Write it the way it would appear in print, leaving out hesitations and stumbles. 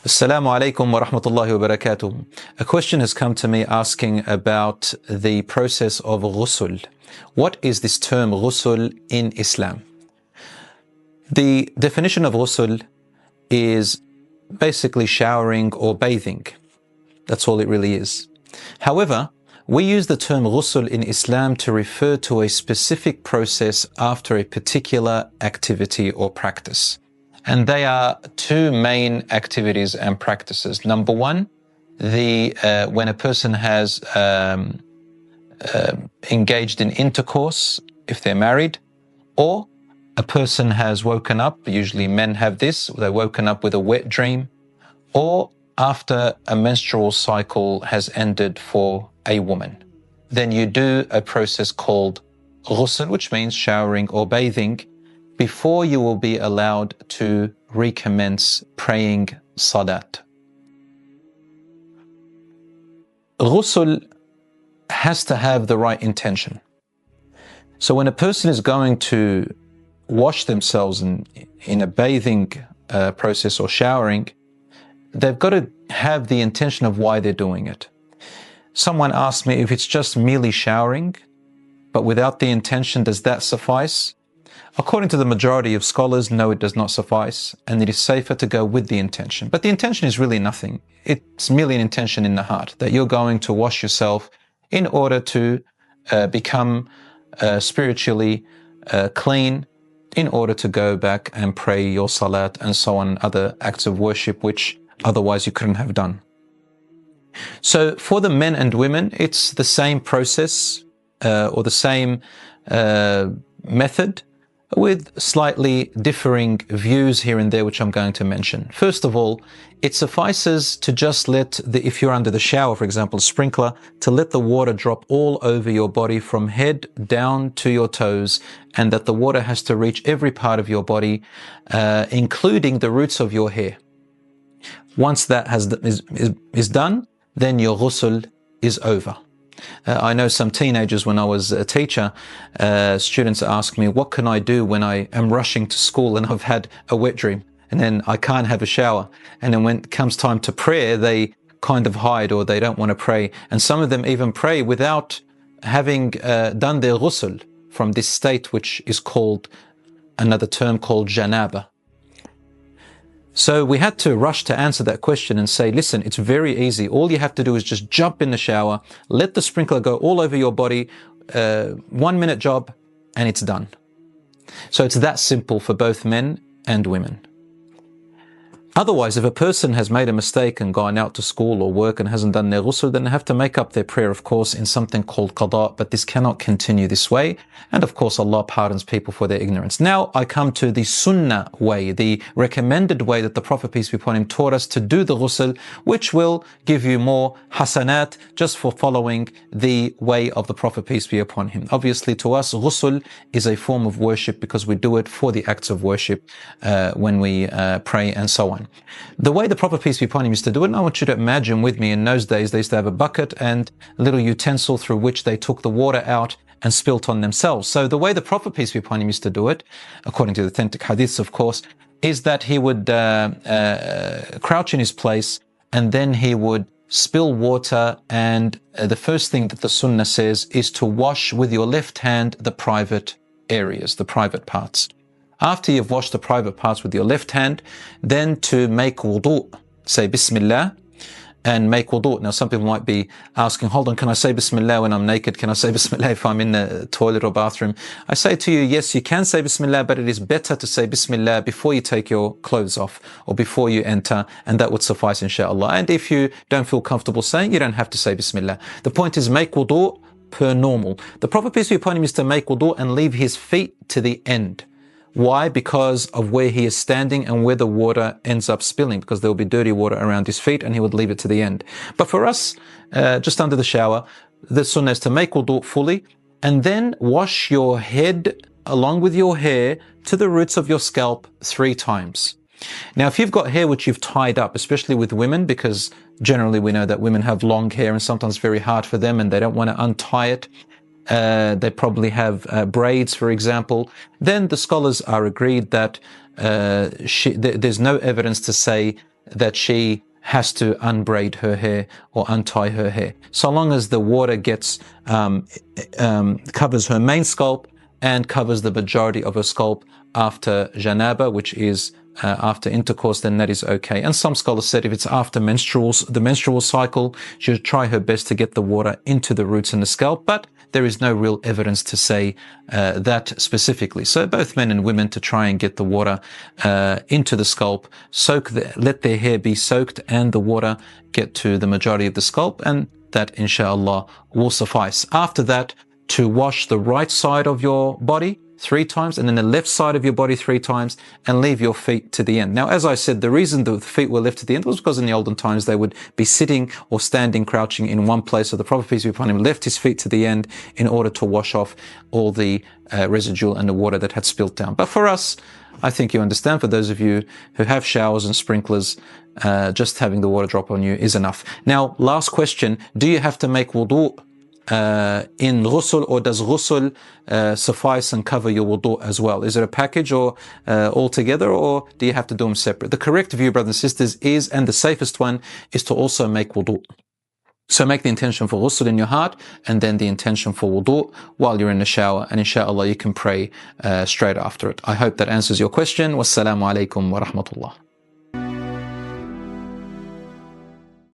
Assalamu alaikum wa rahmatullahi wa barakatuh. A question has come to me asking about the process of ghusl. What is this term ghusl in Islam? The definition of ghusl is basically showering or bathing. That's all it really is. However, we use the term ghusl in Islam to refer to a specific process after a particular activity or practice. And they are two main activities and practices. Number one, when a person has engaged in intercourse, if they're married, or a person has woken up, usually men have this, they're woken up with a wet dream, or after a menstrual cycle has ended for a woman. Then you do a process called ghusl, which means showering or bathing, before you will be allowed to recommence praying salat. Ghusl has to have the right intention. So when a person is going to wash themselves in a bathing process or showering, they've got to have the intention of why they're doing it. Someone asked me if it's just merely showering, but without the intention, does that suffice? According to the majority of scholars, no, it does not suffice, and it is safer to go with the intention. But the intention is really nothing. It's merely an intention in the heart that you're going to wash yourself in order to become spiritually clean, in order to go back and pray your salat and so on, other acts of worship which otherwise you couldn't have done. So for the men and women, it's the same process or the same method, with slightly differing views here and there, which I'm going to mention. First of all, it suffices to just let if you're under the shower, for example, a sprinkler, to let the water drop all over your body from head down to your toes, and that the water has to reach every part of your body, including the roots of your hair. Once that is done, then your ghusl is over. I know some teenagers, when I was a teacher, students ask me, what can I do when I am rushing to school and I've had a wet dream and then I can't have a shower? And then when it comes time to prayer, they kind of hide, or they don't want to pray. And some of them even pray without having done their ghusl from this state, which is called, another term called janaba. So we had to rush to answer that question and say, listen, it's very easy. All you have to do is just jump in the shower, let the sprinkler go all over your body, 1 minute job, and it's done. So it's that simple for both men and women. Otherwise, if a person has made a mistake and gone out to school or work and hasn't done their ghusl, then they have to make up their prayer, of course, in something called qada, but this cannot continue this way. And of course, Allah pardons people for their ignorance. Now I come to the sunnah way, the recommended way that the Prophet, peace be upon him, taught us to do the ghusl, which will give you more hasanat just for following the way of the Prophet, peace be upon him. Obviously, to us, ghusl is a form of worship because we do it for the acts of worship when we pray and so on. The way the Prophet, peace be upon him, used to do it, and I want you to imagine with me, in those days they used to have a bucket and a little utensil through which they took the water out and spilt on themselves. So the way the Prophet, peace be upon him, used to do it, according to the authentic hadiths, of course, is that he would crouch in his place, and then he would spill water, and the first thing that the sunnah says is to wash with your left hand the private areas, the private parts. After you've washed the private parts with your left hand, then to make wudu, say Bismillah, and make wudu. Now some people might be asking, hold on, can I say Bismillah when I'm naked? Can I say Bismillah if I'm in the toilet or bathroom? I say to you, yes, you can say Bismillah, but it is better to say Bismillah before you take your clothes off or before you enter, and that would suffice, inshallah. And if you don't feel comfortable saying, you don't have to say Bismillah. The point is, make wudu per normal. The Prophet, peace be upon him, is to make wudu and leave his feet to the end. Why? Because of where he is standing and where the water ends up spilling, because there will be dirty water around his feet and he would leave it to the end. But for us, just under the shower, the sunnah is to make wudu fully and then wash your head along with your hair to the roots of your scalp 3 times. Now, if you've got hair which you've tied up, especially with women, because generally we know that women have long hair and sometimes it's very hard for them and they don't want to untie it, they probably have braids, for example, then the scholars are agreed that there's no evidence to say that she has to unbraid her hair or untie her hair. So long as the water gets covers her main scalp and covers the majority of her scalp after janaba, which is after intercourse, then that is okay. And some scholars said if it's after the menstrual cycle, she should try her best to get the water into the roots and the scalp, but there is no real evidence to say that specifically. So both men and women to try and get the water into the scalp, let their hair be soaked and the water get to the majority of the scalp, and that inshallah will suffice. After that, to wash the right side of your body 3 times and then the left side of your body 3 times and leave your feet to the end. Now, as I said, the reason the feet were left to the end was because in the olden times they would be sitting or standing, crouching in one place. So the Prophet, peace be upon him, left his feet to the end in order to wash off all the residual and the water that had spilt down. But for us, I think you understand, for those of you who have showers and sprinklers, just having the water drop on you is enough. Now, last question, do you have to make wudu in ghusl, or does ghusl suffice and cover your wudu as well? Is it a package or all together, or do you have to do them separate? The correct view, brothers and sisters, is, and the safest one, is to also make wudu. So make the intention for ghusl in your heart and then the intention for wudu while you're in the shower, and inshallah you can pray straight after it. I hope that answers your question. Wassalamu alaikum wa rahmatullah.